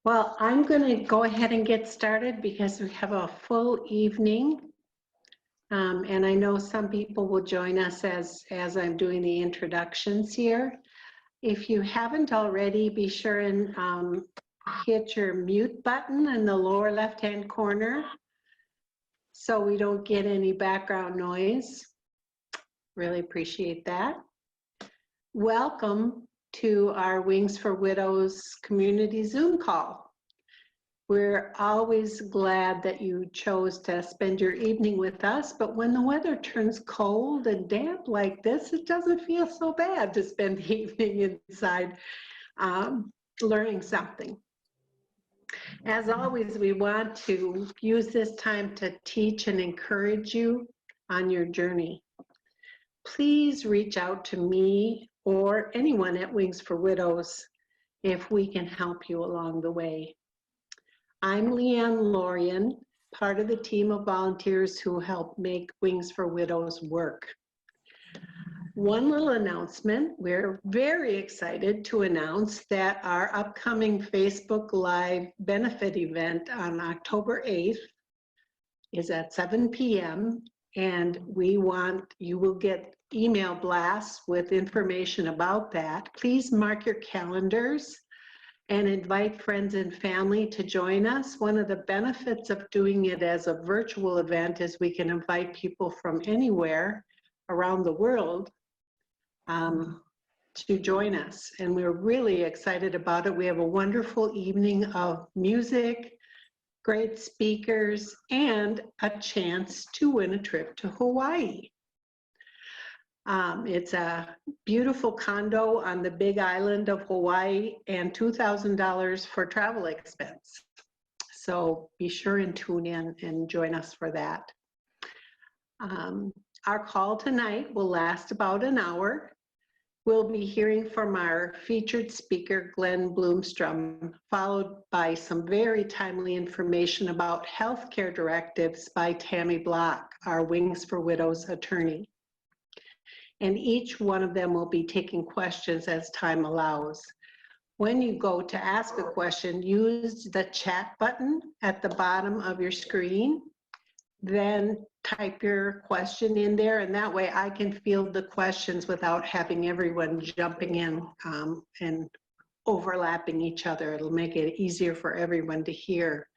Well, I'm going to go ahead and get started because we have a full evening. And I know some people will join us as I'm doing the introductions here. If you haven't already, be sure and hit your mute button in the lower left-hand corner so we don't get any background noise. Really appreciate that. Welcome to our Wings for Widows community Zoom call. We're always glad that you chose to spend your evening with us, but when the weather turns cold and damp like this, it doesn't feel so bad to spend the evening inside learning something. As always, we want to use this time to teach and encourage you on your journey. Please reach out to me or anyone at Wings for Widows if we can help you along the way. I'm Leanne Lorian, part of the team of volunteers who help make Wings for Widows work. One little announcement, we're very excited to announce that our upcoming Facebook Live benefit event on October 8th is at 7 p.m. and you will get email blasts with information about that. Please mark your calendars and invite friends and family to join us. One of the benefits of doing it as a virtual event is we can invite people from anywhere around the world to join us. And we're really excited about it. We have a wonderful evening of music, great speakers, and a chance to win a trip to Hawaii. It's a beautiful condo on the Big Island of Hawaii and $2,000 for travel expense. So be sure and tune in and join us for that. Our call tonight will last about an hour. We'll be hearing from our featured speaker, Glen Bloomstrom, followed by some very timely information about healthcare directives by Tammy Block, our Wings for Widows attorney. And each one of them will be taking questions as time allows. When you go to ask a question, use the chat button at the bottom of your screen, then type your question in there, and that way I can field the questions without having everyone jumping in and overlapping each other. It'll make it easier for everyone to hear.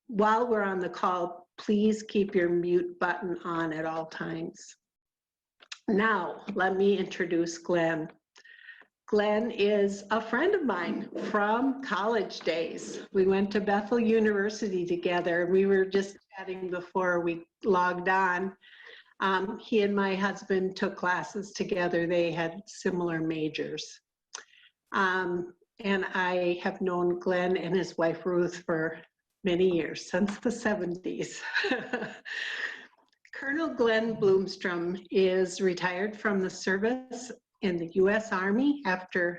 While we're on the call, please keep your mute button on at all times. Now, let me introduce Glen. Glen is a friend of mine from college days. We went to Bethel University together. We were just chatting before we logged on. He and my husband took classes together. They had similar majors. And I have known Glen and his wife Ruth for many years, since the 70s. Colonel Glen Bloomstrom is retired from the service in the U.S. Army after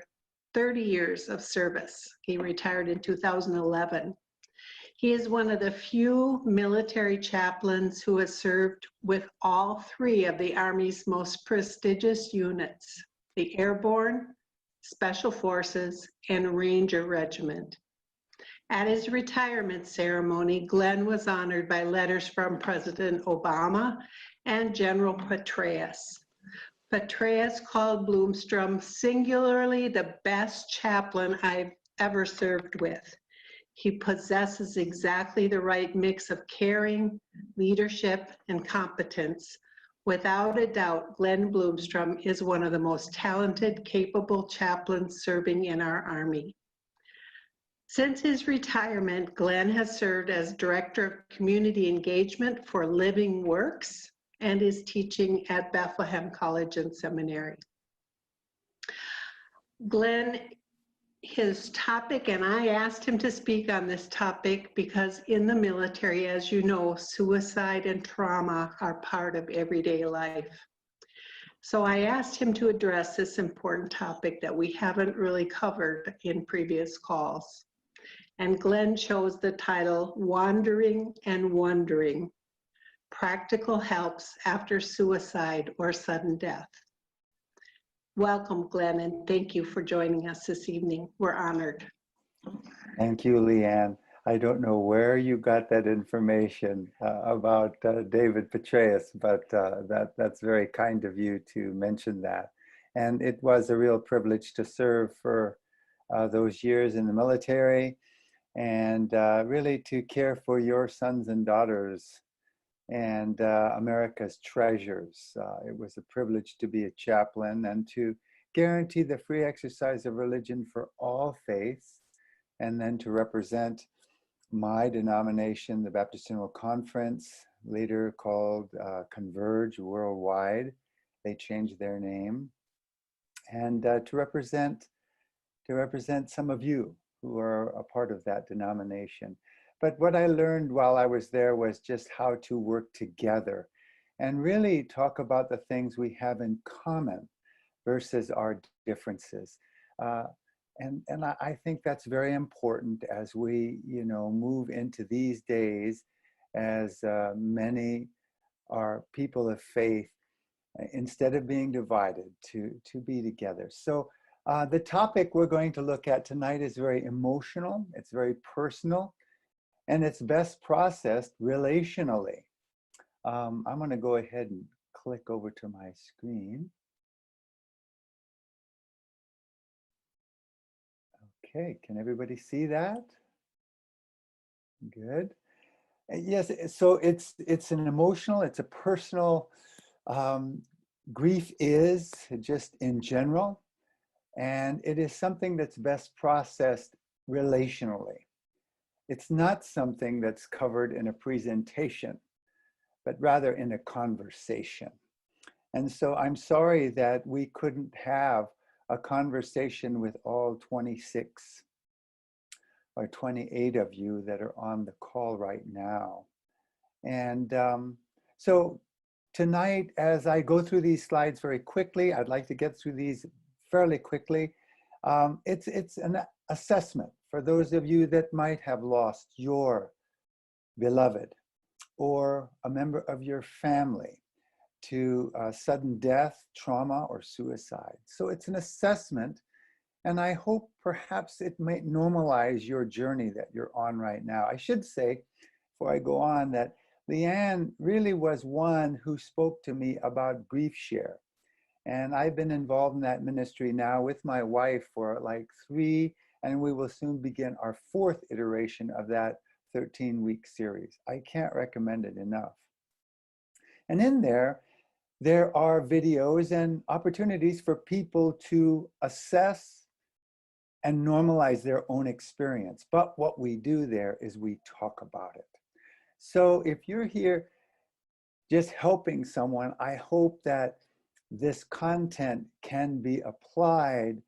30 years of service. He retired in 2011. He is one of the few military chaplains who has served with all three of the Army's most prestigious units, the Airborne, Special Forces, and Ranger Regiment. At his retirement ceremony, Glen was honored by letters from President Obama and General Petraeus. Petraeus called Bloomstrom singularly the best chaplain I've ever served with. He possesses exactly the right mix of caring, leadership, and competence. Without a doubt, Glen Bloomstrom is one of the most talented, capable chaplains serving in our Army. Since his retirement, Glen has served as Director of Community Engagement for Living Works and is teaching at Bethlehem College and Seminary. Glen, his topic, and I asked him to speak on this topic because in the military, as you know, suicide and trauma are part of everyday life. So I asked him to address this important topic that we haven't really covered in previous calls. And Glen chose the title, Wandering and Wondering, Practical Helps After Suicide or Sudden Death. Welcome, Glenn, and thank you for joining us this evening. We're honored. Thank you, Leanne. I don't know where you got that information about David Petraeus, but that's very kind of you to mention that. And it was a real privilege to serve for those years in the military and really to care for your sons and daughters and America's treasures. It was a privilege to be a chaplain and to guarantee the free exercise of religion for all faiths, and then to represent my denomination, the Baptist General Conference, later called Converge Worldwide. They changed their name, and to represent some of you who are a part of that denomination. But what I learned while I was there was just how to work together and really talk about the things we have in common versus our differences. And I think that's very important as we, move into these days, as many are people of faith, instead of being divided, to be together. So the topic we're going to look at tonight is very emotional, it's very personal, and it's best processed relationally. I'm going to go ahead and click over to my screen. Okay, can everybody see that? Good. Yes, so it's an emotional, it's a personal, grief is just in general, and it is something that's best processed relationally. It's not something that's covered in a presentation, but rather in a conversation. And so I'm sorry that we couldn't have a conversation with all 26 or 28 of you that are on the call right now. And so tonight, as I go through these slides very quickly, I'd like to get through these fairly quickly. It's an assessment for those of you that might have lost your beloved or a member of your family to sudden death, trauma, or suicide. So it's an assessment, and I hope perhaps it might normalize your journey that you're on right now. I should say, before I go on, that Leanne really was one who spoke to me about Grief Share. And I've been involved in that ministry now with my wife for like 3, and we will soon begin our 4th iteration of that 13-week series. I can't recommend it enough. And in there are videos and opportunities for people to assess and normalize their own experience. But what we do there is we talk about it. So if you're here just helping someone, I hope that this content can be applied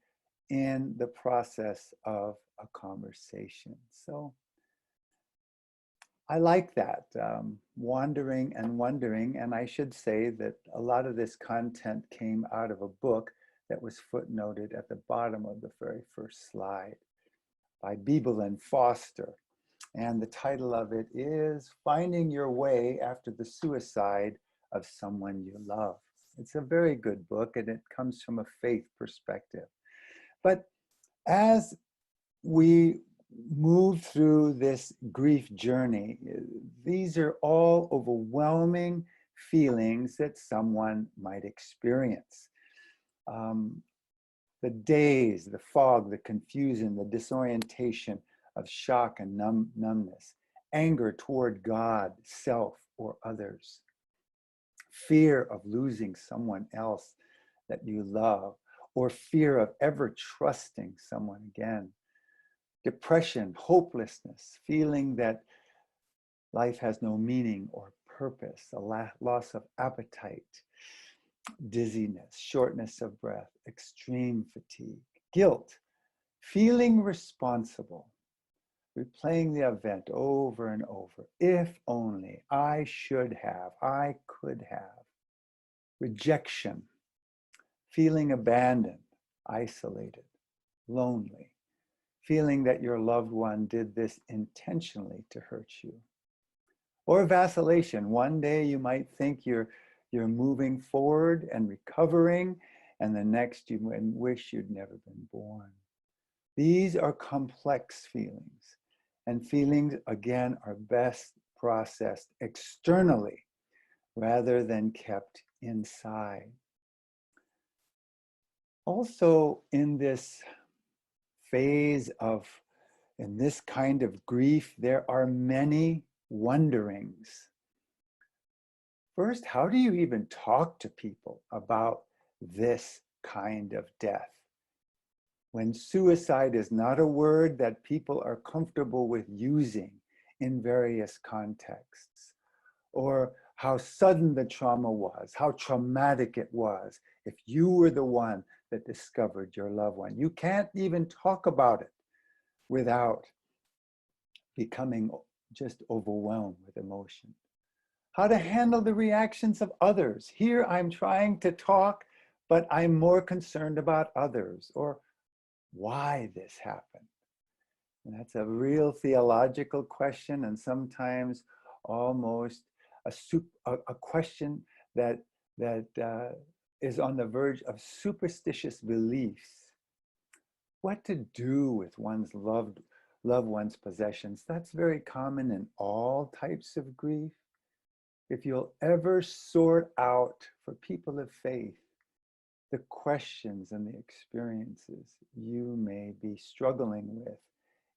in the process of a conversation. So I like that, wandering and wondering. And I should say that a lot of this content came out of a book that was footnoted at the bottom of the very first slide by Beeble and Foster. And the title of it is Finding Your Way After the Suicide of Someone You Love. It's a very good book, and it comes from a faith perspective. But as we move through this grief journey, these are all overwhelming feelings that someone might experience. The daze, the fog, the confusion, the disorientation of shock and numbness, anger toward God, self, or others, fear of losing someone else that you love, or fear of ever trusting someone again, depression, hopelessness, feeling that life has no meaning or purpose, a loss of appetite, dizziness, shortness of breath, extreme fatigue, guilt, feeling responsible, replaying the event over and over. If only, I should have, I could have. Rejection, feeling abandoned, isolated, lonely, feeling that your loved one did this intentionally to hurt you. Or vacillation. One day you might think you're moving forward and recovering, and the next you wish you'd never been born. These are complex feelings, and feelings, again, are best processed externally rather than kept inside. Also, in this phase of, in this kind of grief, there are many wonderings. First, how do you even talk to people about this kind of death? When suicide is not a word that people are comfortable with using in various contexts, or how sudden the trauma was, how traumatic it was, if you were the one that discovered your loved one. You can't even talk about it without becoming just overwhelmed with emotion. How to handle the reactions of others. Here I'm trying to talk, but I'm more concerned about others, or why this happened. And that's a real theological question, and sometimes almost a question that is on the verge of superstitious beliefs. What to do with one's loved one's possessions? That's very common in all types of grief. If you'll ever sort out, for people of faith, the questions and the experiences you may be struggling with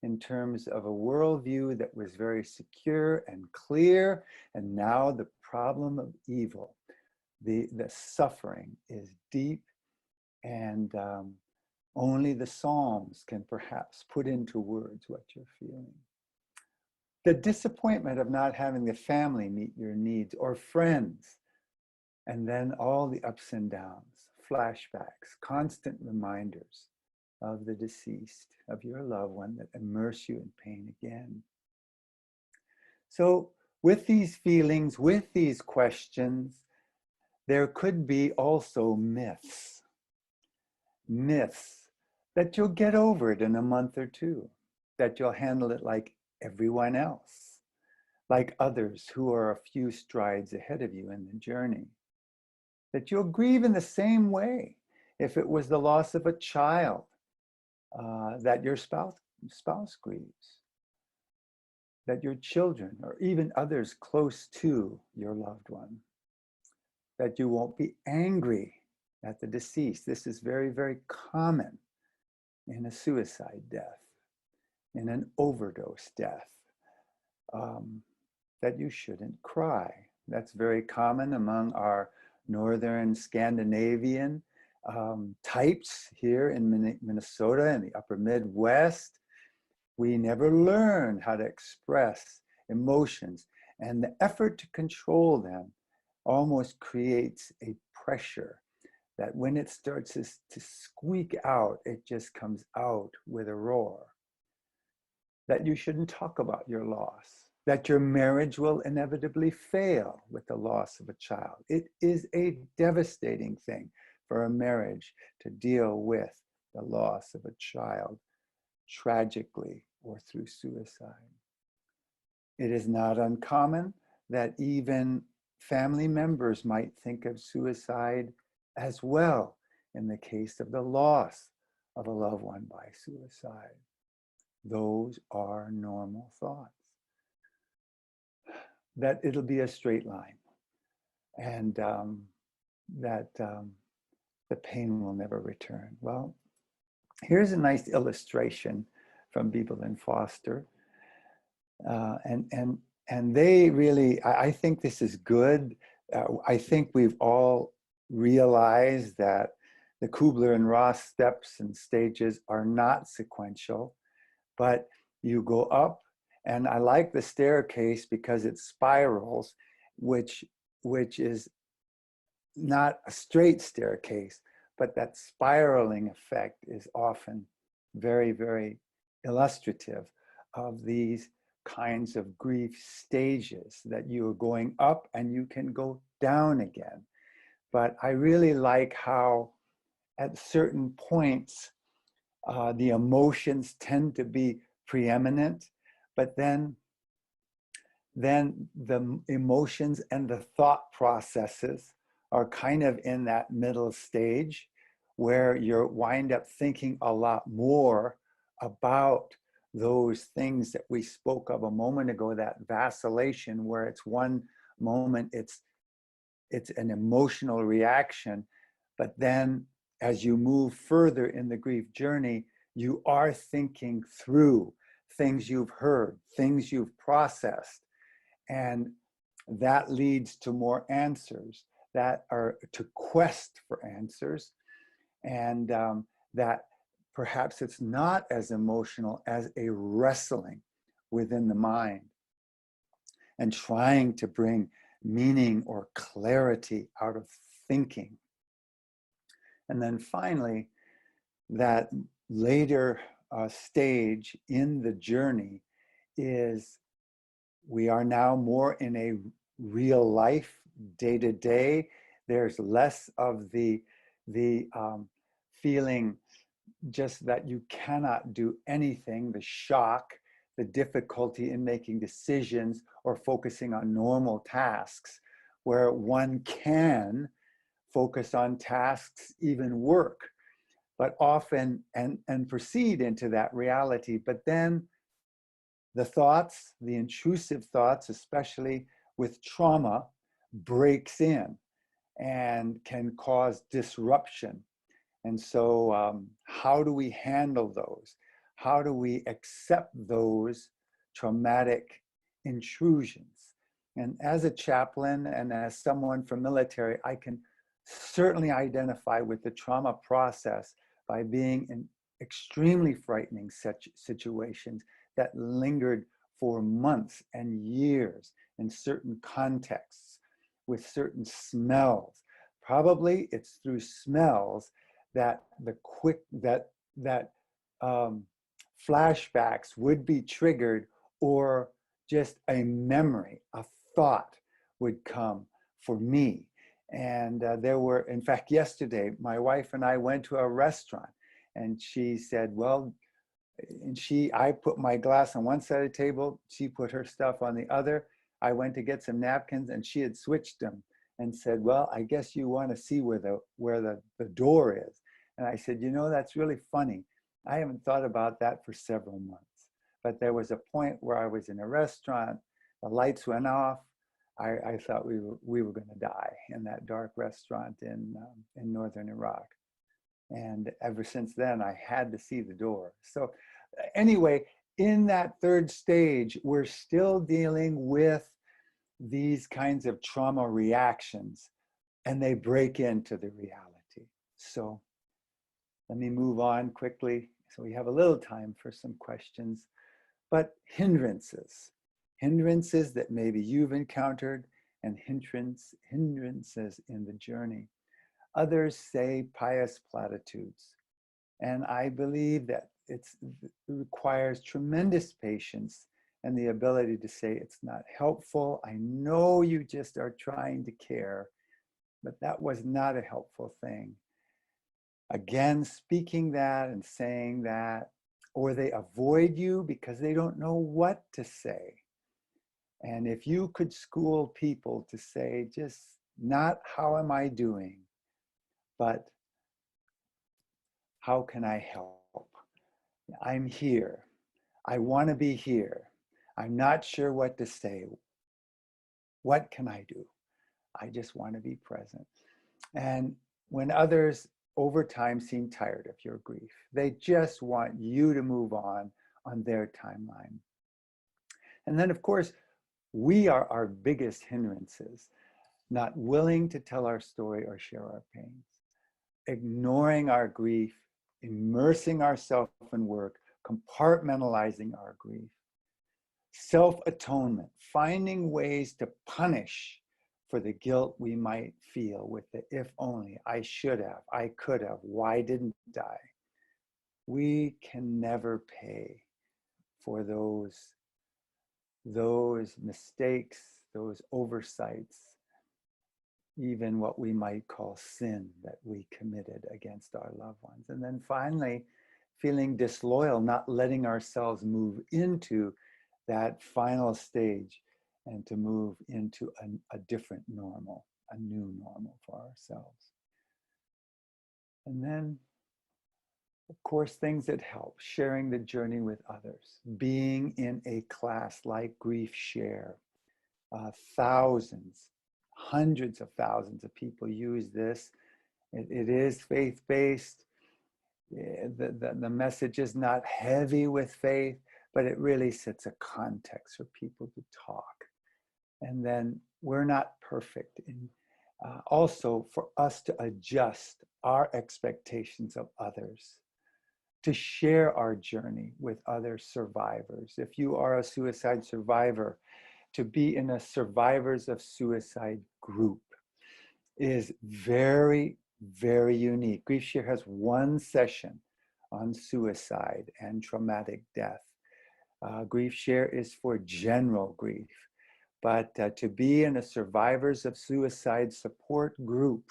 in terms of a worldview that was very secure and clear, and now the problem of evil, the suffering is deep, and only the Psalms can perhaps put into words what you're feeling. The disappointment of not having the family meet your needs, or friends, and then all the ups and downs, flashbacks, constant reminders of the deceased, of your loved one, that immerse you in pain again. So with these feelings, with these questions, there could be also myths. Myths that you'll get over it in a month or two, that you'll handle it like everyone else, like others who are a few strides ahead of you in the journey, that you'll grieve in the same way if it was the loss of a child, that your spouse grieves, that your children, or even others close to your loved one, that you won't be angry at the deceased. This is very, very common in a suicide death, in an overdose death, that you shouldn't cry. That's very common among our Northern Scandinavian types here in Minnesota and the upper Midwest. We never learn how to express emotions, and the effort to control them almost creates a pressure that when it starts to squeak out, it just comes out with a roar. That you shouldn't talk about your loss, that your marriage will inevitably fail with the loss of a child. It is a devastating thing for a marriage to deal with the loss of a child, tragically or through suicide. It is not uncommon that even family members might think of suicide as well in the case of the loss of a loved one by suicide. Those are normal thoughts. That it'll be a straight line, and that the pain will never return. Well, here's a nice illustration from Beeble and Foster. And they really, I think this is good. I think we've all realized that the Kubler and Ross steps and stages are not sequential, but you go up, and I like the staircase because it spirals, which is not a straight staircase, but that spiraling effect is often very, very illustrative of these kinds of grief stages, that you are going up and you can go down again. But I really like how at certain points the emotions tend to be preeminent, but then the emotions and the thought processes are kind of in that middle stage where you wind up thinking a lot more about those things that we spoke of a moment ago, that vacillation where it's one moment, it's an emotional reaction, but then as you move further in the grief journey, you are thinking through things you've heard, things you've processed, and that leads to more answers that are to quest for answers, and that perhaps it's not as emotional as a wrestling within the mind and trying to bring meaning or clarity out of thinking. And then finally, that later stage in the journey is we are now more in a real life, day to day. There's less of the feeling just that you cannot do anything, the shock, the difficulty in making decisions or focusing on normal tasks, where one can focus on tasks, even work, but often and proceed into that reality. But then the thoughts, the intrusive thoughts, especially with trauma, breaks in and can cause disruption. And so how do we handle those? How do we accept those traumatic intrusions? And as a chaplain and as someone from military, I can certainly identify with the trauma process by being in extremely frightening such situations that lingered for months and years in certain contexts with certain smells. Probably it's through smells that flashbacks would be triggered, or just a memory, a thought would come for me. And there were, in fact, yesterday, my wife and I went to a restaurant, and she said, well, and I put my glass on one side of the table, she put her stuff on the other. I went to get some napkins, and she had switched them and said, well, I guess you want to see where the door is. And I said, you know, that's really funny. I haven't thought about that for several months. But there was a point where I was in a restaurant, the lights went off. I thought we were going to die in that dark restaurant in northern Iraq. And ever since then, I had to see the door. So anyway, in that third stage, we're still dealing with these kinds of trauma reactions, and they break into the reality. So let me move on quickly so we have a little time for some questions. But hindrances that maybe you've encountered, and hindrances in the journey. Others say pious platitudes. And I believe that it requires tremendous patience and the ability to say, it's not helpful. I know you just are trying to care, but that was not a helpful thing. Again, speaking that and saying that, or they avoid you because they don't know what to say. And if you could school people to say, just not how am I doing, but how can I help? I'm here. I want to be here. I'm not sure what to say. What can I do? I just want to be present. And when others over time seem tired of your grief, they just want you to move on their timeline. And then, of course, we are our biggest hindrances, not willing to tell our story or share our pains, ignoring our grief, immersing ourselves in work, compartmentalizing our grief, self-atonement, finding ways to punish for the guilt we might feel with the if only, I should have, I could have, why didn't I? We can never pay for those mistakes, those oversights, even what we might call sin that we committed against our loved ones. And then finally, feeling disloyal, not letting ourselves move into that final stage and to move into a different normal, a new normal for ourselves. And then, of course, things that help, sharing the journey with others, being in a class like Grief Share. Thousands, hundreds of thousands of people use this. It is faith-based. The message is not heavy with faith, but it really sets a context for people to talk. And then we're not perfect. And also for us to adjust our expectations of others, to share our journey with other survivors. If you are a suicide survivor, to be in a survivors of suicide group is very, very unique. Grief Share has one session on suicide and traumatic death. Grief Share is for general grief, but to be in a survivors of suicide support group,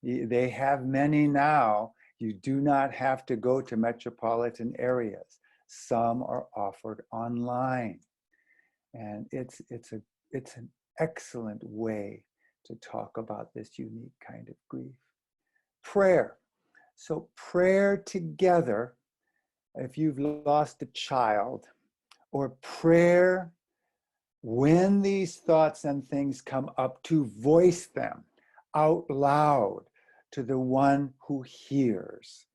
they have many now. You do not have to go to metropolitan areas. Some are offered online. And it's an excellent way to talk about this unique kind of grief. Prayer. So prayer together, if you've lost a child, or prayer when these thoughts and things come up, to voice them out loud to the one who hears.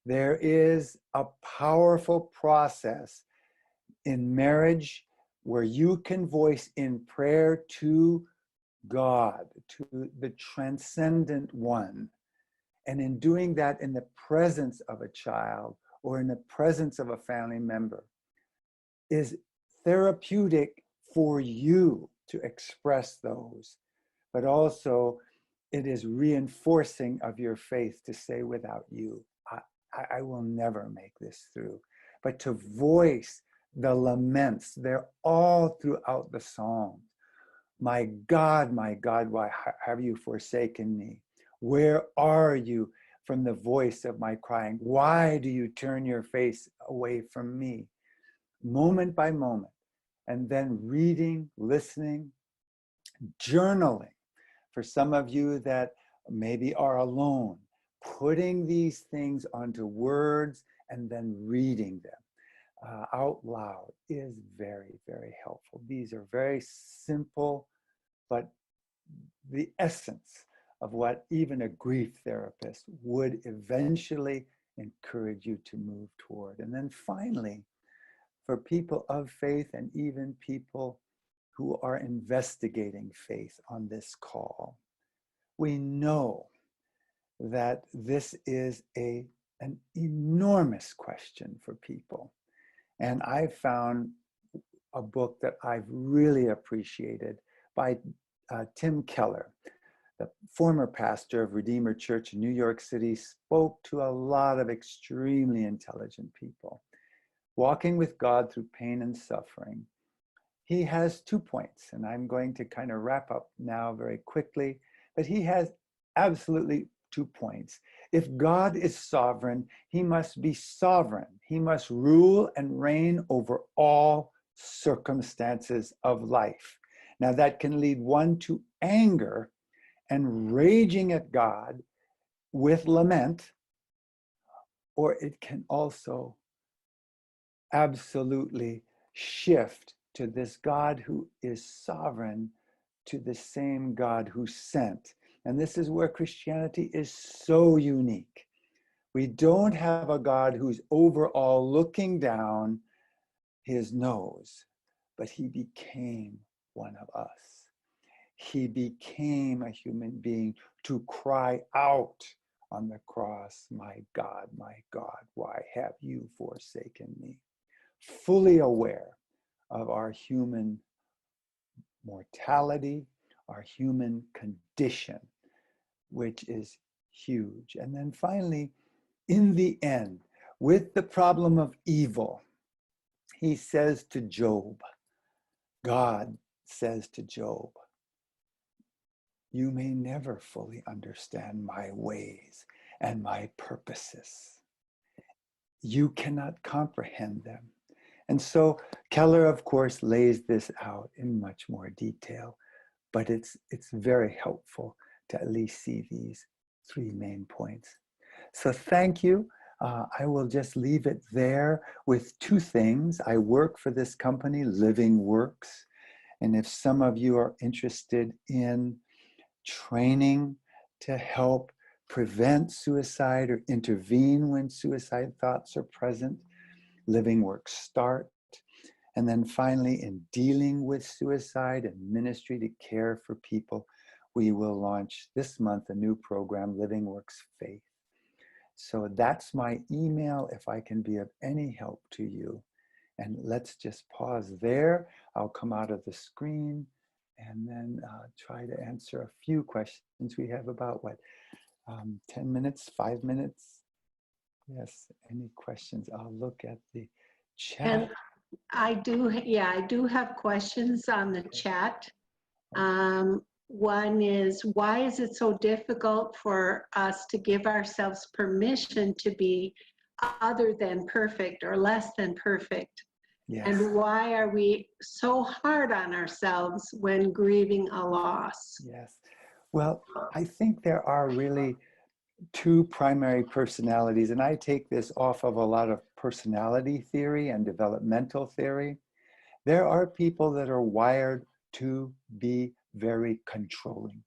There is a powerful process in marriage where you can voice in prayer to God, to the transcendent one. And in doing that in the presence of a child or in the presence of a family member is therapeutic for you to express those, but also it is reinforcing of your faith to say, without you, I will never make this through. But to voice the laments, they're all throughout the Psalms. My God, why have you forsaken me? Where are you from the voice of my crying? Why do you turn your face away from me? Moment by moment. And then reading, listening, journaling. For some of you that maybe are alone, putting these things onto words and then reading them out loud is very, very helpful. These are very simple, but the essence of what even a grief therapist would eventually encourage you to move toward. And then finally, for people of faith and even people who are investigating faith on this call, we know that this is an enormous question for people. And I found a book that I've really appreciated by Tim Keller, the former pastor of Redeemer Church in New York City, spoke to a lot of extremely intelligent people. Walking with God Through Pain and Suffering. He has 2 points, and I'm going to kind of wrap up now very quickly, but he has absolutely 2 points. If God is sovereign, he must be sovereign. He must rule and reign over all circumstances of life. Now that can lead one to anger and raging at God with lament, or it can also absolutely shift to this God who is sovereign, to the same God who sent. And this is where Christianity is so unique. We don't have a God who's overall looking down his nose, but he became one of us. He became a human being to cry out on the cross, my God, why have you forsaken me? Fully aware of our human mortality, our human condition, which is huge. And then finally, in the end, with the problem of evil, he says to Job, God says to Job, you may never fully understand my ways and my purposes. You cannot comprehend them. And so Keller, of course, lays this out in much more detail, but it's very helpful to at least see these 3 main points. So thank you. I will just leave it there with two things. I work for this company, Living Works. And if some of you are interested in training to help prevent suicide or intervene when suicide thoughts are present, Living Works Start. And then finally, in dealing with suicide and ministry to care for people, we will launch this month a new program, Living Works Faith. So that's my email if I can be of any help to you. And let's just pause there. I'll come out of the screen and then try to answer a few questions. We have about, 10 minutes, 5 minutes? Yes, any questions? I'll look at the chat. And I do have questions on the chat. One is, why is it so difficult for us to give ourselves permission to be other than perfect or less than perfect? Yes. And why are we so hard on ourselves when grieving a loss? Yes. Well, I think there are really two primary personalities, and I take this off of a lot of personality theory and developmental theory. There are people that are wired to be very controlling.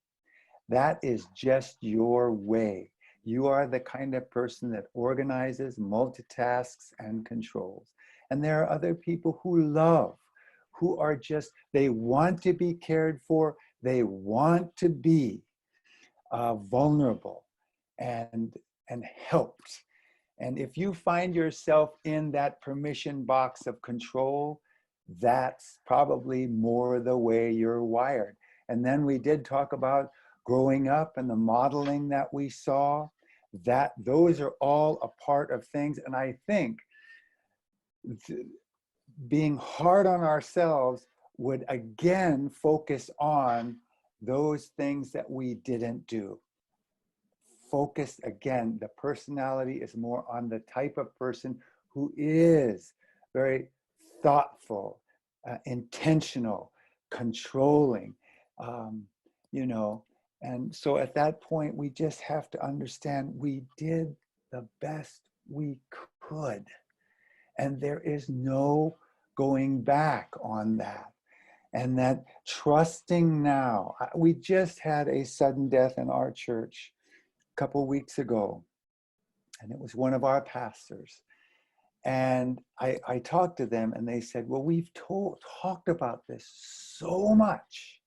That is just your way. You are the kind of person that organizes, multitasks, and controls. And there are other people who love, who are just, they want to be cared for, they want to be vulnerable and helped. And if you find yourself in that permission box of control, that's probably more the way you're wired. And then we did talk about growing up and the modeling that we saw, that those are all a part of things. And I think being hard on ourselves would again focus on those things that we didn't do. Focus again, the personality is more on the type of person who is very thoughtful, intentional, controlling, you know. And so at that point, we just have to understand we did the best we could. And there is no going back on that. And that trusting now, we just had a sudden death in our church a couple weeks ago, and it was one of our pastors. And I talked to them and they said, well, we've talked about this so much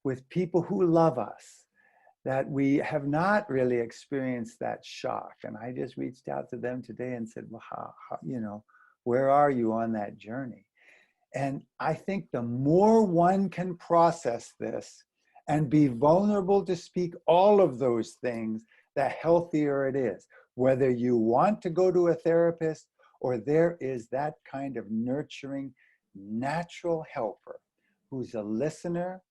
with people who love us that we have not really experienced that shock. And I just reached out to them today and said, well, how, you know, where are you on that journey? And I think the more one can process this and be vulnerable to speak all of those things, the healthier it is. Whether you want to go to a therapist or there is that kind of nurturing, natural helper who's a listener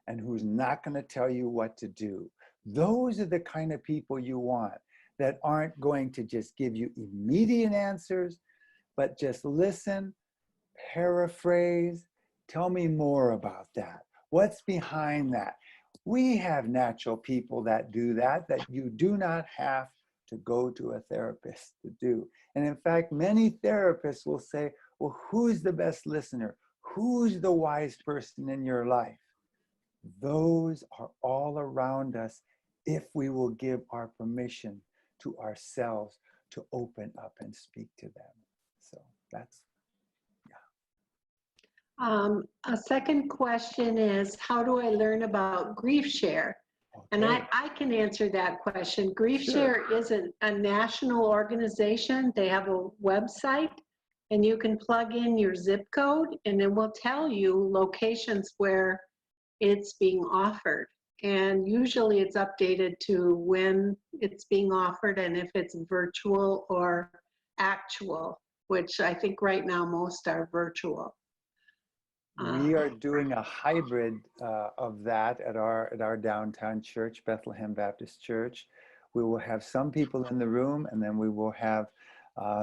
and who's not going to tell you what to do. Those are the kind of people you want that aren't going to just give you immediate answers, but just listen, paraphrase, tell me more about that. What's behind that? We have natural people that do that you do not have to go to a therapist to do. And in fact, many therapists will say, well, who's the best listener? Who's the wise person in your life? Those are all around us if we will give our permission to ourselves to open up and speak to them. So that's, A second question is, how do I learn about Grief Share? okay. And I can answer that question. Grief Sure. Share is a national organization. They have a website, and you can plug in your zip code, and it will tell you locations where it's being offered. And usually it's updated to when it's being offered and if it's virtual or actual, which I think right now most are virtual. We are doing a hybrid of that at our downtown church, Bethlehem Baptist Church. We will have some people in the room, and then we will have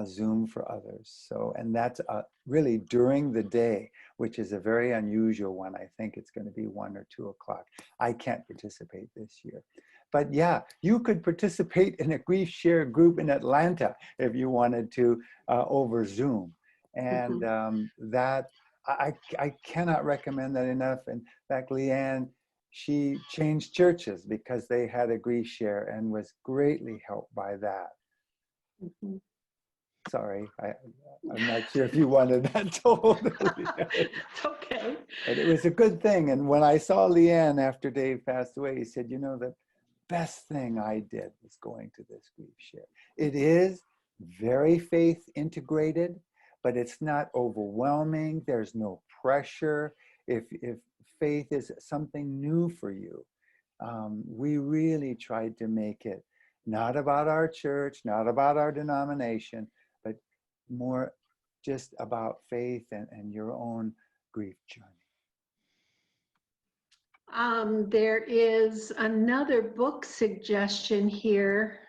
Zoom for others. So, and that's really during the day, which is a very unusual one. I think it's going to be 1 or 2 o'clock. I can't participate this year. But yeah, you could participate in a grief share group in Atlanta if you wanted to over Zoom. And that, I cannot recommend that enough. In fact, Leanne, she changed churches because they had a grief share and was greatly helped by that. Mhm. Sorry, I'm not sure if you wanted that told. It's okay. But it was a good thing. And when I saw Leanne after Dave passed away, he said, you know, the best thing I did was going to this grief share. It is very faith integrated, but it's not overwhelming. There's no pressure. If faith is something new for you, we really tried to make it not about our church, not about our denomination, but more just about faith and your own grief journey. There is another book suggestion here,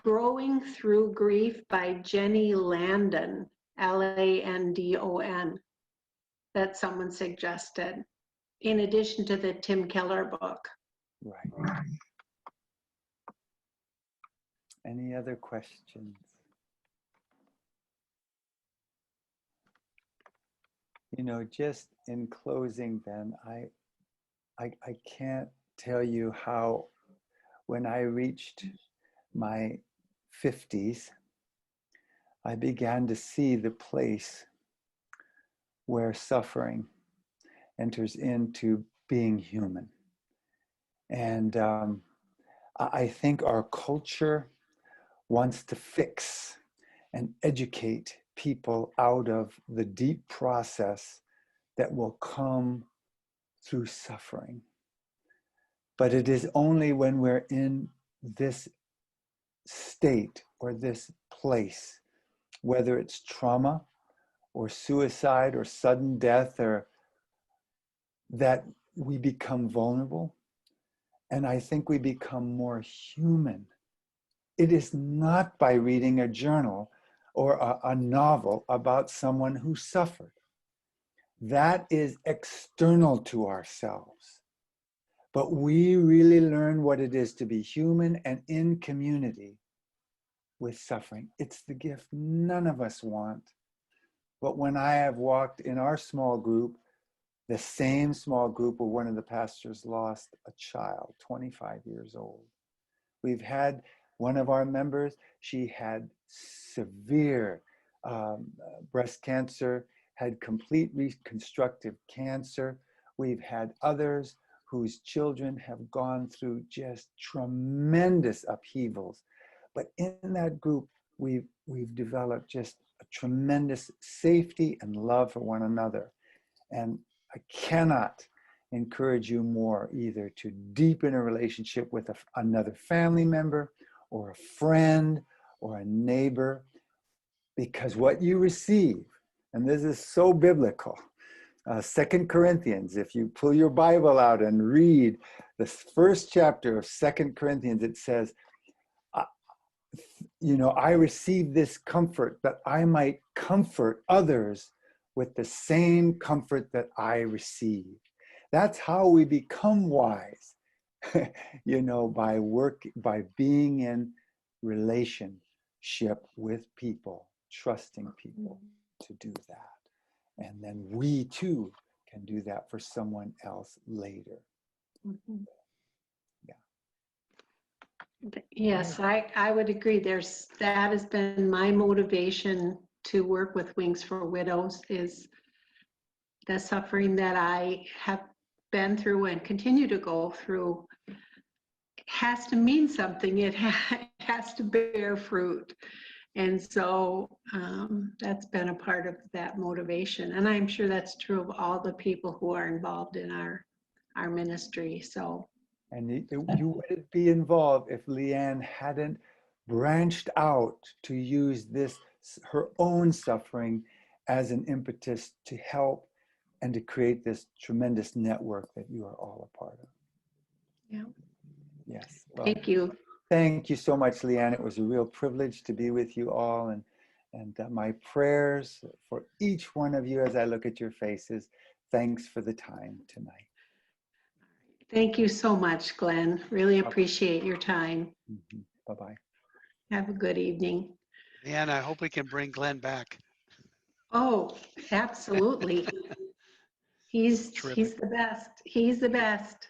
Growing Through Grief by Jenny Landon, Landon, that someone suggested, in addition to the Tim Keller book. Right. Any other questions? You know, just in closing then, I can't tell you how, when I reached my 50s, I began to see the place where suffering enters into being human. And I think our culture wants to fix and educate people out of the deep process that will come through suffering. But it is only when we're in this state or this place, whether it's trauma or suicide or sudden death, or that we become vulnerable. And I think we become more human. It is not by reading a journal or a novel about someone who suffered. That is external to ourselves. But we really learn what it is to be human and in community with suffering. It's the gift none of us want. But when I have walked in our small group, the same small group where one of the pastors lost a child, 25 years old. We've had one of our members, she had severe breast cancer, had complete reconstructive cancer. We've had others whose children have gone through just tremendous upheavals. But in that group, we've developed just a tremendous safety and love for one another. And I cannot encourage you more either to deepen a relationship with another family member or a friend or a neighbor, because what you receive, and this is so biblical, 2 Corinthians, if you pull your Bible out and read the first chapter of 2 Corinthians, it says, you know, I received this comfort that I might comfort others with the same comfort that I received. That's how we become wise, you know, by being in relationship with people, trusting people to do that. And then we too can do that for someone else later. Mhm. Yeah. Yes, I would agree. That has been my motivation to work with Wings for Widows, is the suffering that I have been through and continue to go through has to mean something. It has to bear fruit. And so that's been a part of that motivation. And I'm sure that's true of all the people who are involved in our ministry. So. And you wouldn't be involved if Leanne hadn't branched out to use this, her own suffering, as an impetus to help and to create this tremendous network that you are all a part of. Yeah. Yes. Well, Thank you. thank you so much, Leanne. It was a real privilege to be with you all. And my prayers for each one of you as I look at your faces. Thanks for the time tonight. Thank you so much, Glenn. Really appreciate your time. Bye-bye. Have a good evening. And I hope we can bring Glenn back. Oh, absolutely. He's Terrific. the best. He's the best.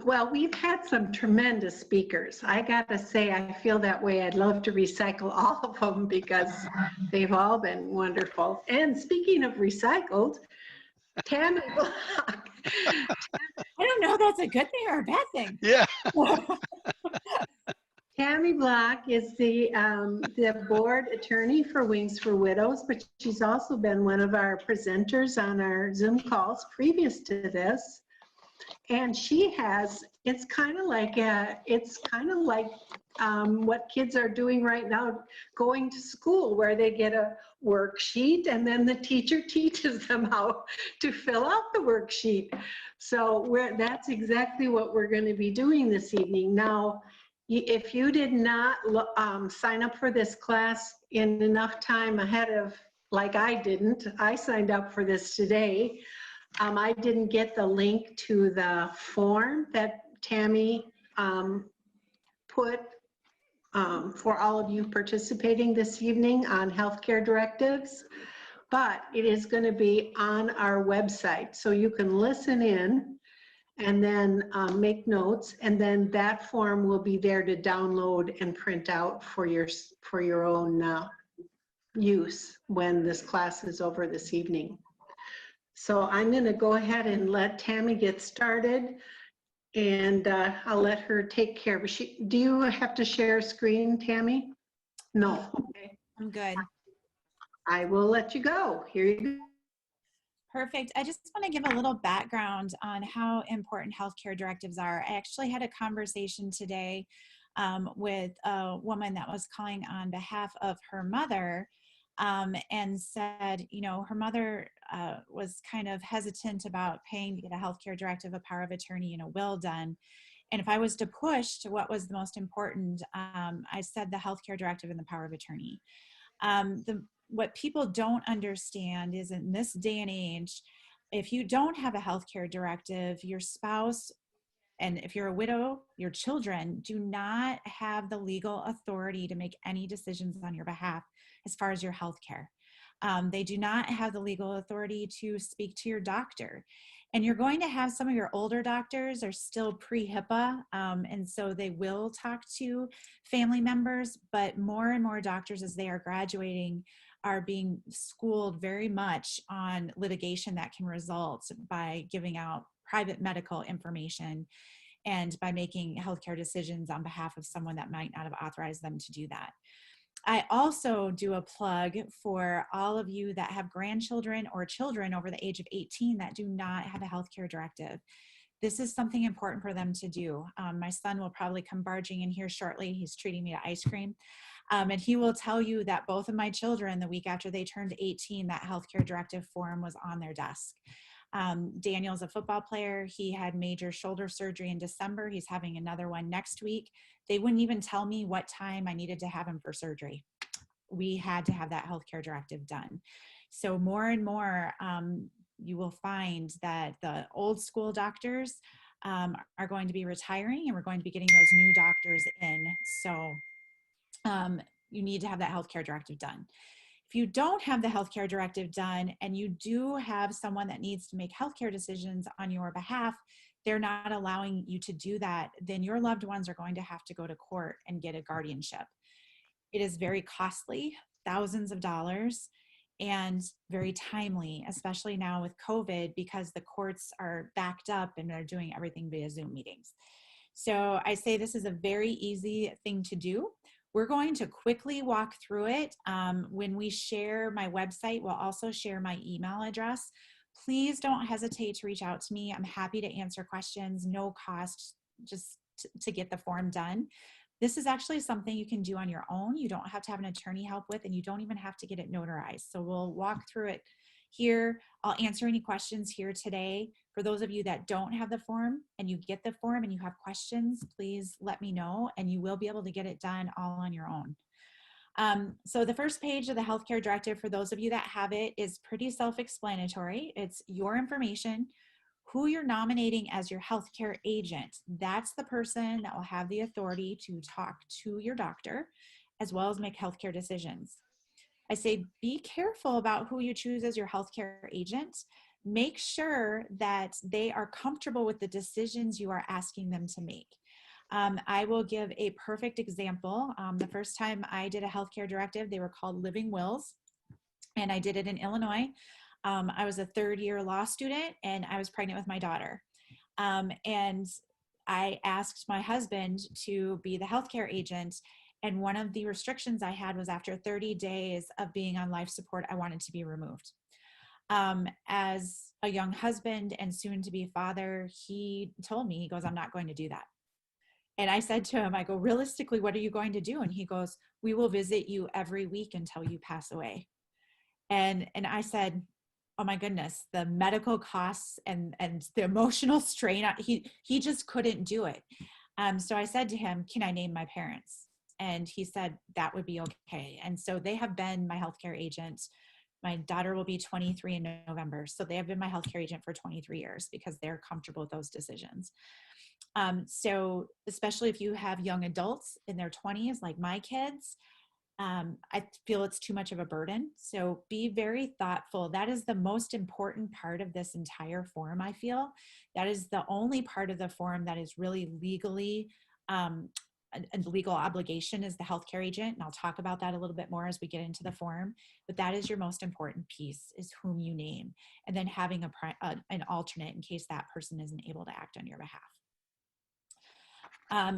Well, we've had some tremendous speakers. I gotta say, I feel that way. I'd love to recycle all of them because they've all been wonderful. And speaking of recycled, Tammy Block. I don't know if that's a good thing or a bad thing. Yeah. Tammy Block is the board attorney for Wings for Widows, but she's also been one of our presenters on our Zoom calls previous to this. And she has, it's kind of like what kids are doing right now, going to school, where they get a worksheet and then the teacher teaches them how to fill out the worksheet. So that's exactly what we're going to be doing this evening. Now, if you did not sign up for this class in enough time ahead of, like I didn't, I signed up for this today. I didn't get the link to the form that Tammy put for all of you participating this evening on healthcare directives, but it is going to be on our website. So you can listen in and then make notes, and then that form will be there to download and print out for your own use when this class is over this evening. So I'm going to go ahead and let Tammy get started, and I'll let her take care of it. Do you have to share a screen, Tammy? No. Okay. I'm good. I will let you go. Here you go. Perfect. I just want to give a little background on how important healthcare directives are. I actually had a conversation today with a woman that was calling on behalf of her mother, and said, you know, her mother was kind of hesitant about paying to get a healthcare directive, a power of attorney, and a will done. And if I was to push to what was the most important, I said the healthcare directive and the power of attorney. What people don't understand is, in this day and age, if you don't have a healthcare directive, your spouse, and if you're a widow, your children do not have the legal authority to make any decisions on your behalf as far as your healthcare. They do not have the legal authority to speak to your doctor. And you're going to have some of your older doctors are still pre-HIPAA, and so they will talk to family members, but more and more doctors, as they are graduating, are being schooled very much on litigation that can result by giving out private medical information and by making healthcare decisions on behalf of someone that might not have authorized them to do that. I also do a plug for all of you that have grandchildren or children over the age of 18 that do not have a healthcare directive. This is something important for them to do. My son will probably come barging in here shortly. He's treating me to ice cream. And he will tell you that both of my children, the week after they turned 18, that healthcare directive form was on their desk. Daniel's a football player. He had major shoulder surgery in December. He's having another one next week. They wouldn't even tell me what time I needed to have him for surgery. We had to have that healthcare directive done. So more and more, you will find that the old school doctors are going to be retiring, and we're going to be getting those new doctors in. So you need to have that healthcare directive done. If you don't have the healthcare directive done and you do have someone that needs to make healthcare decisions on your behalf, they're not allowing you to do that, then your loved ones are going to have to go to court and get a guardianship. It is very costly, thousands of dollars, and very timely, especially now with COVID, because the courts are backed up and they're doing everything via Zoom meetings. So I say this is a very easy thing to do. We're going to quickly walk through it. When we share my website, we'll also share my email address. Please don't hesitate to reach out to me. I'm happy to answer questions, no cost, just to get the form done. This is actually something you can do on your own. You don't have to have an attorney help with, and you don't even have to get it notarized. So we'll walk through it here. I'll answer any questions here today. For those of you that don't have the form and you get the form and you have questions, please let me know, and you will be able to get it done all on your own. So the first page of the healthcare directive, for those of you that have it, is pretty self-explanatory. It's your information, who you're nominating as your healthcare agent. That's the person that will have the authority to talk to your doctor as well as make healthcare decisions. I say be careful about who you choose as your healthcare agent. Make sure that they are comfortable with the decisions you are asking them to make. I will give a perfect example. The first time I did a healthcare directive, they were called living wills, and I did it in Illinois. I was a third-year law student, and I was pregnant with my daughter. And I asked my husband to be the healthcare agent, and one of the restrictions I had was after 30 days of being on life support, I wanted to be removed. As a young husband and soon to be father, he told me, he goes, I'm not going to do that. And I said to him, I go, realistically, what are you going to do? And he goes, we will visit you every week until you pass away. And I said, oh my goodness, the medical costs and the emotional strain, he just couldn't do it. So I said to him, can I name my parents? And he said, that would be okay. And so they have been my healthcare agent. My daughter will be 23 in November. So they have been my healthcare agent for 23 years because they're comfortable with those decisions. So especially if you have young adults in their 20s, like my kids, I feel it's too much of a burden. So be very thoughtful. That is the most important part of this entire form, I feel. That is the only part of the form that is really legally, a legal obligation is the healthcare agent. And I'll talk about that a little bit more as we get into the form. But that is your most important piece, is whom you name. And then having an alternate in case that person isn't able to act on your behalf.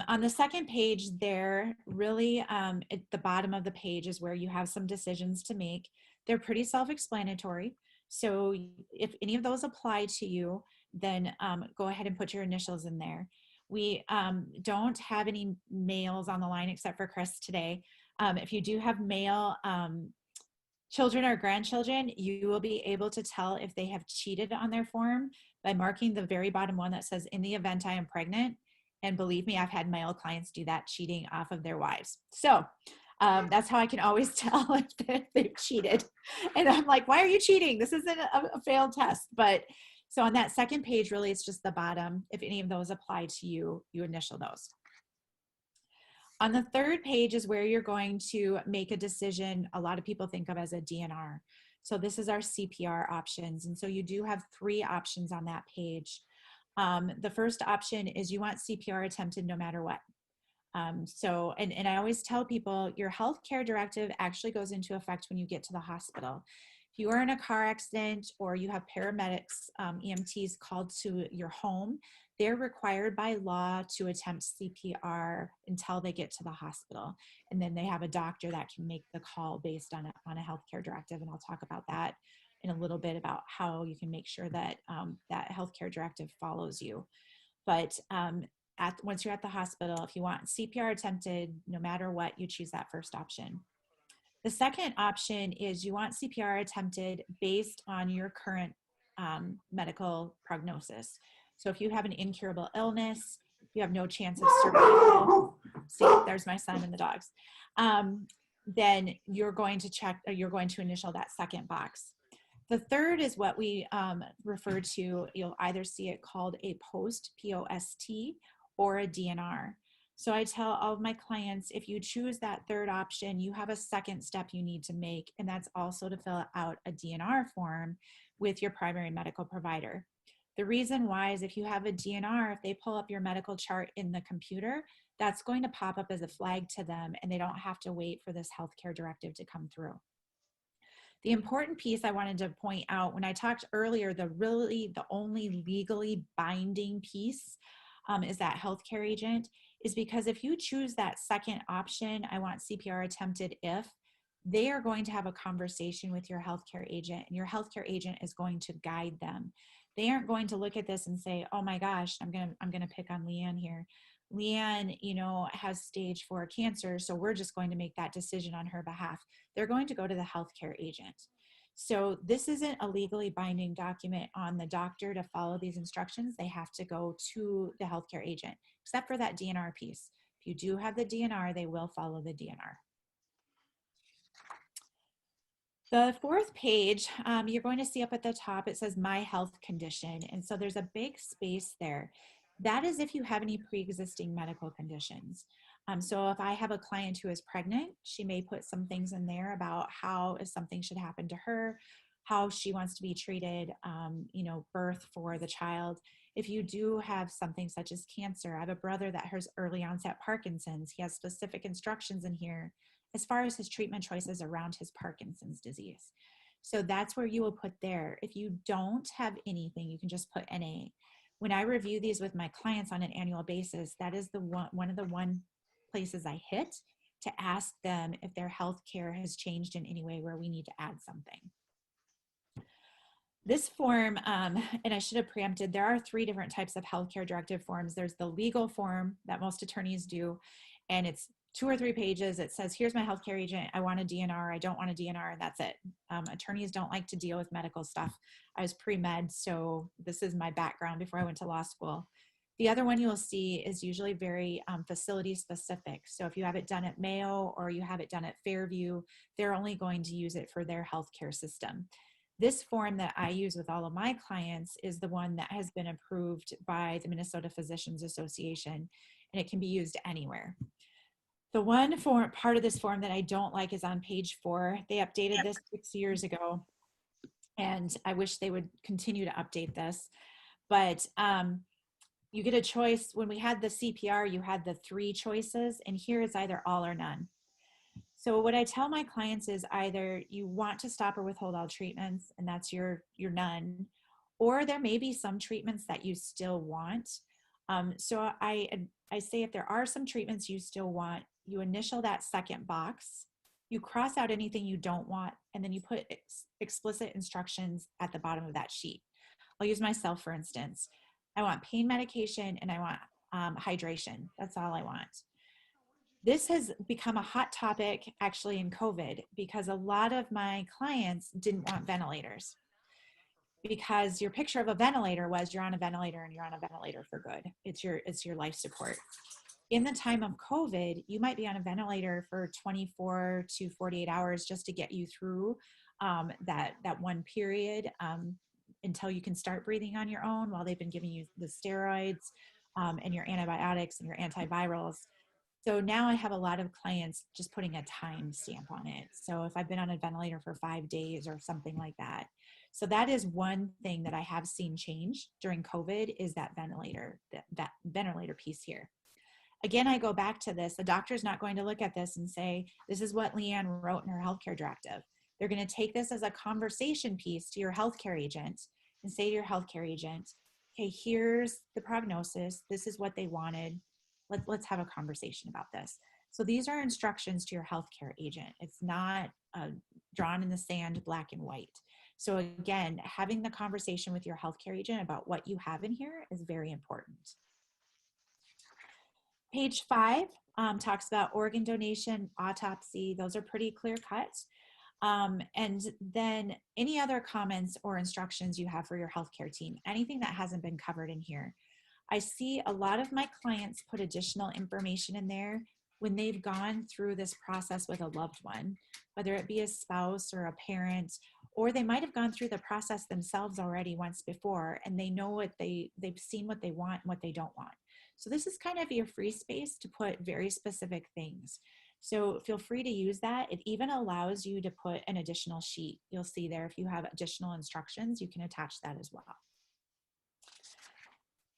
On the second page there, really at the bottom of the page is where you have some decisions to make. They're pretty self-explanatory. So if any of those apply to you, then go ahead and put your initials in there. We don't have any males on the line except for Chris today. If you do have male children or grandchildren, you will be able to tell if they have cheated on their form by marking the very bottom one that says, in the event I am pregnant. And believe me, I've had male clients do that, cheating off of their wives. So that's how I can always tell if they've cheated. And I'm like, why are you cheating? This isn't a failed test. But so on that second page, really, it's just the bottom. If any of those apply to you, you initial those. On the third page is where you're going to make a decision a lot of people think of as a DNR. So this is our CPR options. And so you do have 3 options on that page. The first option is you want CPR attempted no matter what. And I always tell people your healthcare directive actually goes into effect when you get to the hospital. If you are in a car accident or you have paramedics, EMTs called to your home, they're required by law to attempt CPR until they get to the hospital. And then they have a doctor that can make the call based on a healthcare directive. And I'll talk about that in a little bit about how you can make sure that that healthcare directive follows you. But once you're at the hospital, if you want CPR attempted, no matter what, you choose that first option. The second option is you want CPR attempted based on your current medical prognosis. So if you have an incurable illness, you have no chance of survival. See, there's my son and the dogs. Then you're going to check, or you're going to initial that second box. The third is what we refer to, you'll either see it called a post, P-O-S-T, or a DNR. So I tell all of my clients, if you choose that third option, you have a second step you need to make, and that's also to fill out a DNR form with your primary medical provider. The reason why is if you have a DNR, if they pull up your medical chart in the computer, that's going to pop up as a flag to them, and they don't have to wait for this healthcare directive to come through. The important piece I wanted to point out when I talked earlier, the only legally binding piece is that healthcare agent, is because if you choose that second option, I want CPR attempted if, they are going to have a conversation with your healthcare agent, and your healthcare agent is going to guide them. They aren't going to look at this and say, oh my gosh, I'm gonna pick on Leanne here. Leanne, has stage 4 cancer, so we're just going to make that decision on her behalf. They're going to go to the healthcare agent. So this isn't a legally binding document on the doctor to follow these instructions. They have to go to the healthcare agent, except for that DNR piece. If you do have the DNR, they will follow the DNR. The fourth page, you're going to see up at the top, it says My Health Condition. And so there's a big space there. That is if you have any pre-existing medical conditions. So if I have a client who is pregnant, she may put some things in there about how if something should happen to her, how she wants to be treated, birth for the child. If you do have something such as cancer, I have a brother that has early onset Parkinson's. He has specific instructions in here as far as his treatment choices around his Parkinson's disease. So that's where you will put there. If you don't have anything, you can just put NA. When I review these with my clients on an annual basis, that is one of the places I hit to ask them if their health care has changed in any way where we need to add something. This form, and I should have preempted, there are 3 different types of healthcare directive forms. There's the legal form that most attorneys do, and it's 2 or 3 pages. It says, here's my healthcare agent. I want a DNR. I don't want a DNR. And that's it. Attorneys don't like to deal with medical stuff. I was pre-med, so this is my background before I went to law school. The other one you'll see is usually very facility specific. So if you have it done at Mayo or you have it done at Fairview, they're only going to use it for their healthcare system. This form that I use with all of my clients is the one that has been approved by the Minnesota Physicians Association, and it can be used anywhere. The one part of this form that I don't like is on page 4. They updated this 6 years ago, and I wish they would continue to update this. But you get a choice. When we had the CPR, you had the 3 choices, and here it's either all or none. So what I tell my clients is either you want to stop or withhold all treatments, and that's your none, or there may be some treatments that you still want. So I say if there are some treatments you still want, you initial that second box, you cross out anything you don't want, and then you put explicit instructions at the bottom of that sheet. I'll use myself, for instance. I want pain medication and I want hydration. That's all I want. This has become a hot topic actually in COVID because a lot of my clients didn't want ventilators, because your picture of a ventilator was you're on a ventilator and you're on a ventilator for good. It's your life support. In the time of COVID, you might be on a ventilator for 24 to 48 hours just to get you through that one period until you can start breathing on your own while they've been giving you the steroids and your antibiotics and your antivirals. So now I have a lot of clients just putting a time stamp on it. So if I've been on a ventilator for 5 days or something like that. So that is one thing that I have seen change during COVID is that ventilator piece here. Again, I go back to this. The doctor's not going to look at this and say, this is what Leanne wrote in her healthcare directive. They're going to take this as a conversation piece to your healthcare agent and say to your healthcare agent, okay, here's the prognosis. This is what they wanted. Let's have a conversation about this. So these are instructions to your healthcare agent. It's not drawn in the sand, black and white. So again, having the conversation with your healthcare agent about what you have in here is very important. Page 5 talks about organ donation, autopsy. Those are pretty clear cut. And then any other comments or instructions you have for your healthcare team, anything that hasn't been covered in here. I see a lot of my clients put additional information in there when they've gone through this process with a loved one, whether it be a spouse or a parent, or they might have gone through the process themselves already once before, and they know what they've seen what they want and what they don't want. So this is kind of your free space to put very specific things. So feel free to use that. It even allows you to put an additional sheet. You'll see there if you have additional instructions, you can attach that as well.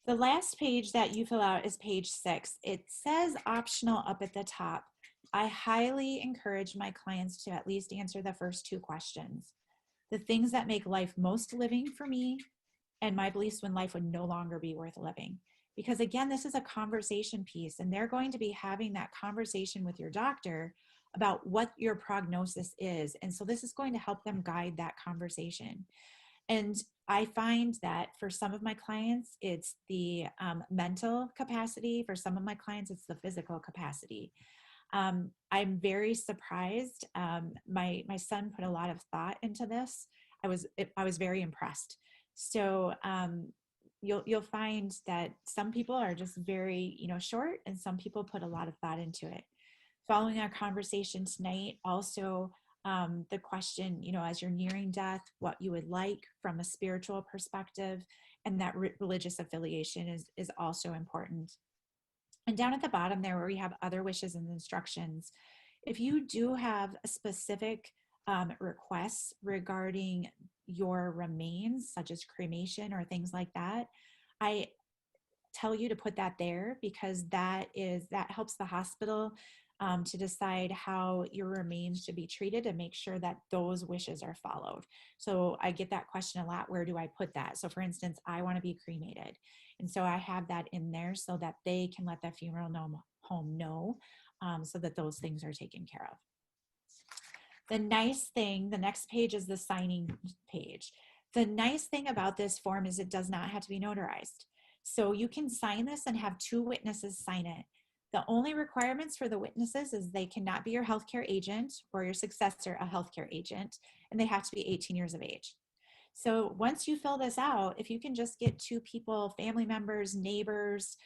The last page that you fill out is page 6. It says optional up at the top. I highly encourage my clients to at least answer the first 2 questions. The things that make life most living for me and my beliefs when life would no longer be worth living. Because again, this is a conversation piece and they're going to be having that conversation with your doctor about what your prognosis is. And so this is going to help them guide that conversation. And I find that for some of my clients, it's the mental capacity. For some of my clients, it's the physical capacity. I'm very surprised. My son put a lot of thought into this. I was very impressed. So you'll find that some people are just very short, and some people put a lot of thought into it. Following our conversation tonight, also the question, you know, as you're nearing death, what you would like from a spiritual perspective, and that religious affiliation is also important. And down at the bottom there where we have other wishes and instructions, if you do have a specific requests regarding your remains, such as cremation or things like that, I tell you to put that there, because that helps the hospital to decide how your remains should be treated and make sure that those wishes are followed. So I get that question a lot, where do I put that? So for instance, I want to be cremated. And so I have that in there so that they can let the funeral home know, so that those things are taken care of. The nice thing, the next page is the signing page. The nice thing about this form is it does not have to be notarized. So you can sign this and have 2 witnesses sign it. The only requirements for the witnesses is they cannot be your healthcare agent or your successor, a healthcare agent, and they have to be 18 years of age. So once you fill this out, if you can just get 2 people, family members, neighbors,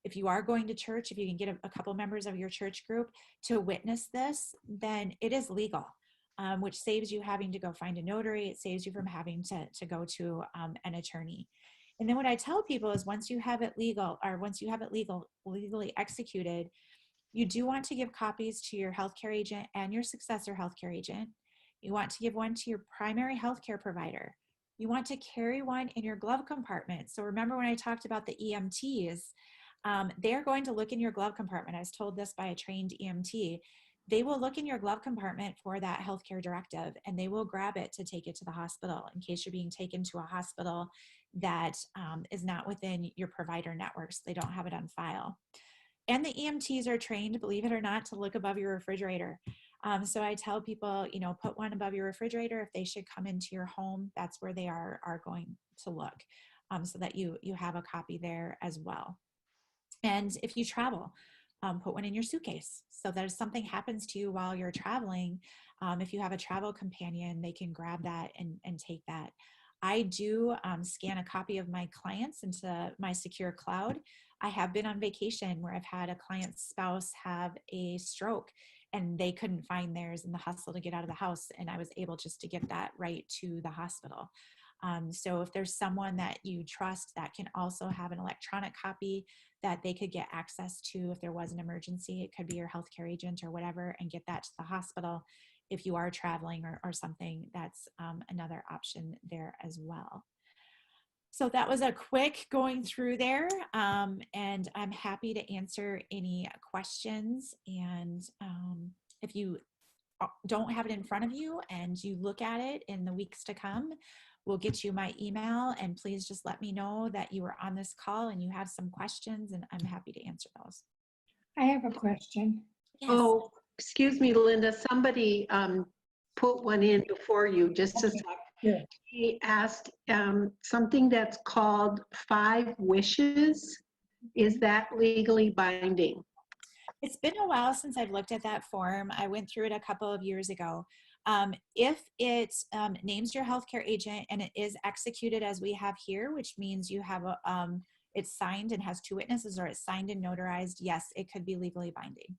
if you are going to church, if you can get a couple members of your church group to witness this, then it is legal, which saves you having to go find a notary. It saves you from having to go to an attorney. And then what I tell people is once you have it legally executed, you do want to give copies to your healthcare agent and your successor healthcare agent. You want to give one to your primary healthcare provider. You want to carry one in your glove compartment. So remember when I talked about the EMTs, they're going to look in your glove compartment. I was told this by a trained EMT. They will look in your glove compartment for that healthcare directive, and they will grab it to take it to the hospital in case you're being taken to a hospital that is not within your provider networks. They don't have it on file. And the EMTs are trained, believe it or not, to look above your refrigerator. So I tell people, you know, put one above your refrigerator. If they should come into your home, that's where they are going to look, so that you have a copy there as well. And if you travel, put one in your suitcase so that if something happens to you while you're traveling, if you have a travel companion, they can grab that and take that. I do scan a copy of my clients into my secure cloud. I have been on vacation where I've had a client's spouse have a stroke and they couldn't find theirs in the hustle to get out of the house, and I was able just to get that right to the hospital. So if there's someone that you trust that can also have an electronic copy that they could get access to if there was an emergency, it could be your healthcare agent or whatever, and get that to the hospital if you are traveling or something, that's another option there as well. So that was a quick going through there, and I'm happy to answer any questions. And if you don't have it in front of you and you look at it in the weeks to come, we'll get you my email, and please just let me know that you were on this call and you have some questions, and I'm happy to answer those. I have a question. Yes. Oh, excuse me, Linda, somebody put one in before you, just a Okay, sec. sure. He asked something that's called 5 wishes. Is that legally binding? It's been a while since I've looked at that form. I went through it a couple of years ago. If it names your healthcare agent and it is executed as we have here, which means you have it's signed and has 2 witnesses, or it's signed and notarized, yes, it could be legally binding.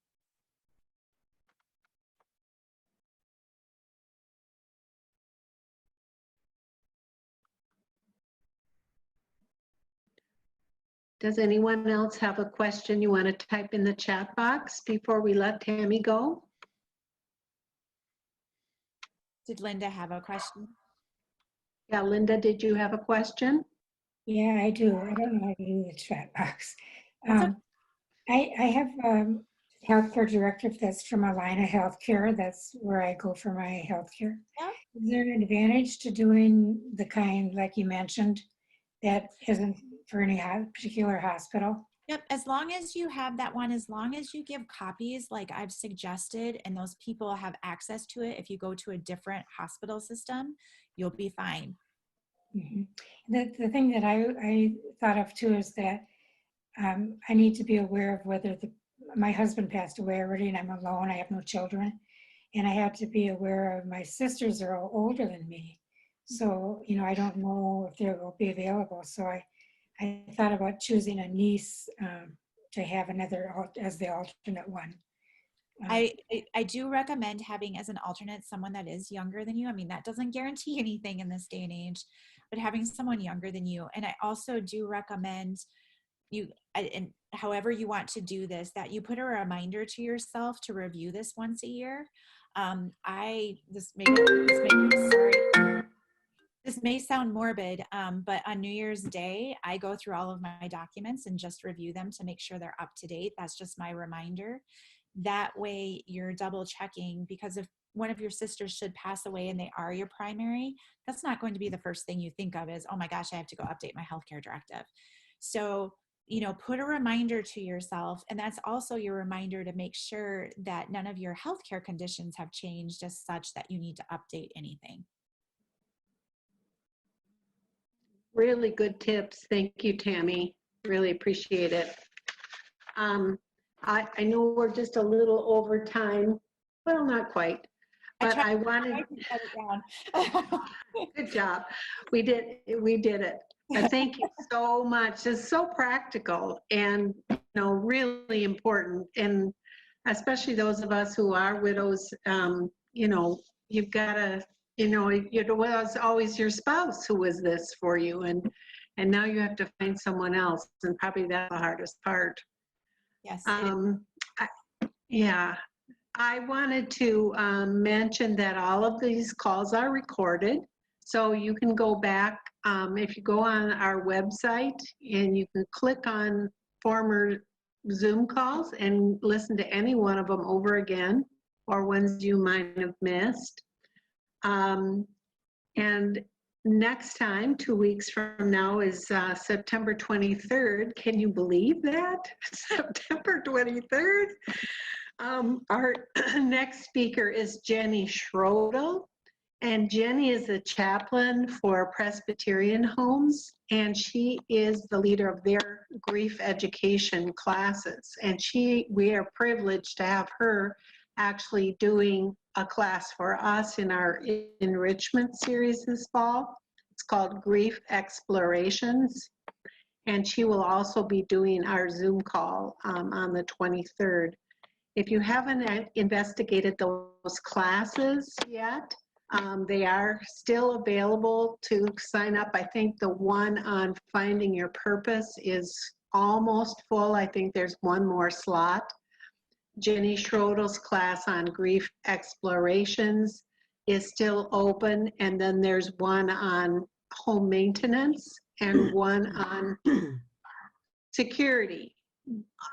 Does anyone else have a question you want to type in the chat box before we let Tammy go? Did Linda have a question? Yeah, Linda, did you have a question? Yeah, I do. I don't know how to do the chat box. That's okay. I have healthcare directive that's from Alina Healthcare. That's where I go for my healthcare. Yeah. Is there an advantage to doing the kind like you mentioned that isn't for any particular hospital? Yep, as long as you have that one, as long as you give copies like I've suggested and those people have access to it, if you go to a different hospital system, you'll be fine. Mm-hmm. The thing that I thought of too is that I need to be aware of whether my husband passed away already and I'm alone, I have no children. And I have to be aware of my sisters are all older than me. So, you know, I don't know if they will be available. So I thought about choosing a niece to have another as the alternate one. I do recommend having as an alternate someone that is younger than you. I mean, that doesn't guarantee anything in this day and age, but having someone younger than you. And I also do recommend you, and however you want to do this, that you put a reminder to yourself to review this once a year. This may sound morbid, but on New Year's Day, I go through all of my documents and just review them to make sure they're up to date. That's just my reminder. That way you're double checking, because if one of your sisters should pass away and they are your primary, that's not going to be the first thing you think of is, oh my gosh, I have to go update my healthcare directive. So, put a reminder to yourself, and that's also your reminder to make sure that none of your healthcare conditions have changed as such that you need to update anything. Really good tips. Thank you, Tammy. Really appreciate it. I know we're just a little over time. Well, not quite, but I wanted. Good job. We did it. But thank you so much. It's so practical and really important, and especially those of us who are widows. You've got to. It was always your spouse who was this for you, and now you have to find someone else, and probably that's the hardest part. Yes. I wanted to mention that all of these calls are recorded, so you can go back if you go on our website and you can click on former Zoom calls and listen to any one of them over again, or ones you might have missed. And next time, 2 weeks from now, is September 23rd. Can you believe that? September 23rd? Our next speaker is Jenny Schrodel. And Jenny is a chaplain for Presbyterian Homes, and she is the leader of their grief education classes. And we are privileged to have her actually doing a class for us in our enrichment series this fall. It's called Grief Explorations. And she will also be doing our Zoom call on the 23rd. If you haven't investigated those classes yet, they are still available to sign up. I think the one on finding your purpose is almost full. I think there's one more slot. Jenny Schrodel's class on grief explorations is still open, and then there's one on home maintenance and one on security,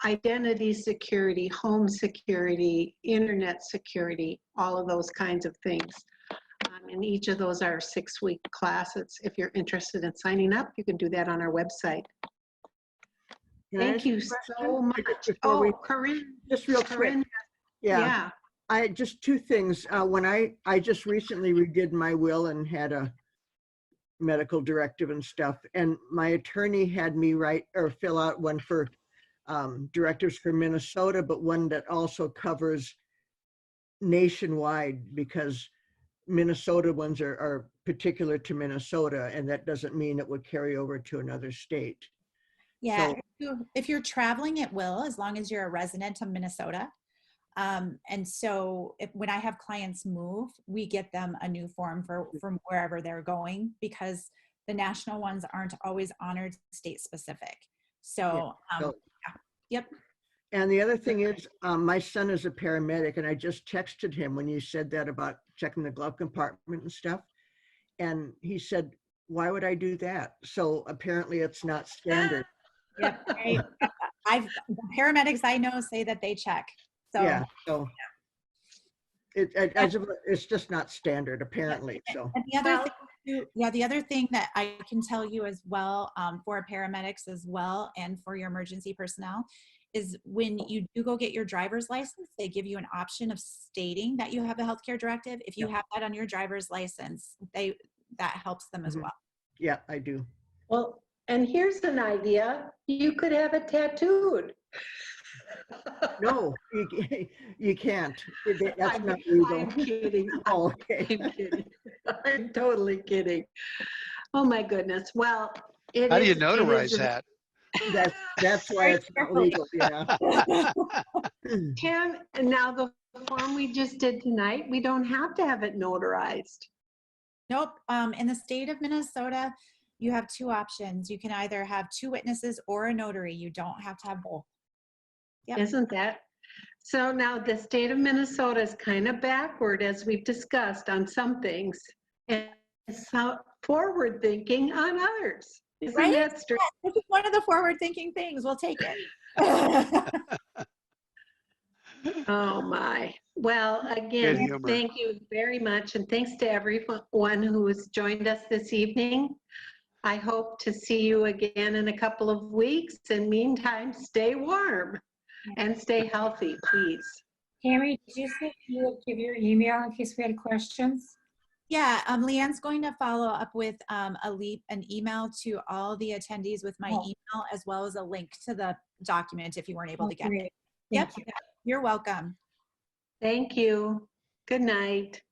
identity security, home security, internet security, all of those kinds of things. And each of those are 6-week classes. If you're interested in signing up, you can do that on our website. Thank you so much. Corinne. Just real quick. Corinne, Yeah. I just 2 things. When I just recently redid my will and had a medical directive and stuff, and my attorney had me write or fill out one for directives for Minnesota, but one that also covers nationwide, because Minnesota ones are particular to Minnesota, and that doesn't mean it would carry over to another state. Yeah, so, if you're traveling, it will, as long as you're a resident of Minnesota. And so when I have clients move, we get them a new form from wherever they're going, because the national ones aren't always honored state specific. So, yep. And the other thing is, my son is a paramedic, and I just texted him when you said that about checking the glove compartment and stuff. And he said, why would I do that? So apparently it's not standard. Yep. The paramedics I know say that they check. So yeah, so it's just not standard apparently. So and the other thing that I can tell you as well, for paramedics as well, and for your emergency personnel, is when you do go get your driver's license, they give you an option of stating that you have a healthcare directive. If you have that on your driver's license, that helps them as well. Yeah, I do. Well, and here's an idea. You could have it tattooed. No, you can't. That's not legal. I'm kidding. Oh, okay. I'm kidding. I'm totally kidding. Oh my goodness. Well, How do you notarize that? That's why it's not legal, yeah. Tim, and now the form we just did tonight, we don't have to have it notarized. Nope. In the state of Minnesota, you have two options. You can either have two witnesses or a notary. You don't have to have both. Yep. Isn't that? So now the state of Minnesota is kind of backward, as we've discussed, on some things, and so forward thinking on others. Isn't Right? that strange? This is one of the forward-thinking things. We'll take it. Oh my. Well, Good again, humor. thank you very much. And thanks to everyone who has joined us this evening. I hope to see you again in a couple of weeks. And meantime, stay warm and stay healthy, please. Tammy, did you say you would give your email in case we had questions? Yeah, Leanne's going to follow up with an email to all the attendees with my Oh. email, as well as a link to the document if you weren't able Oh, to get it. great. Yep, Thank you. you're welcome. Thank you. Good night.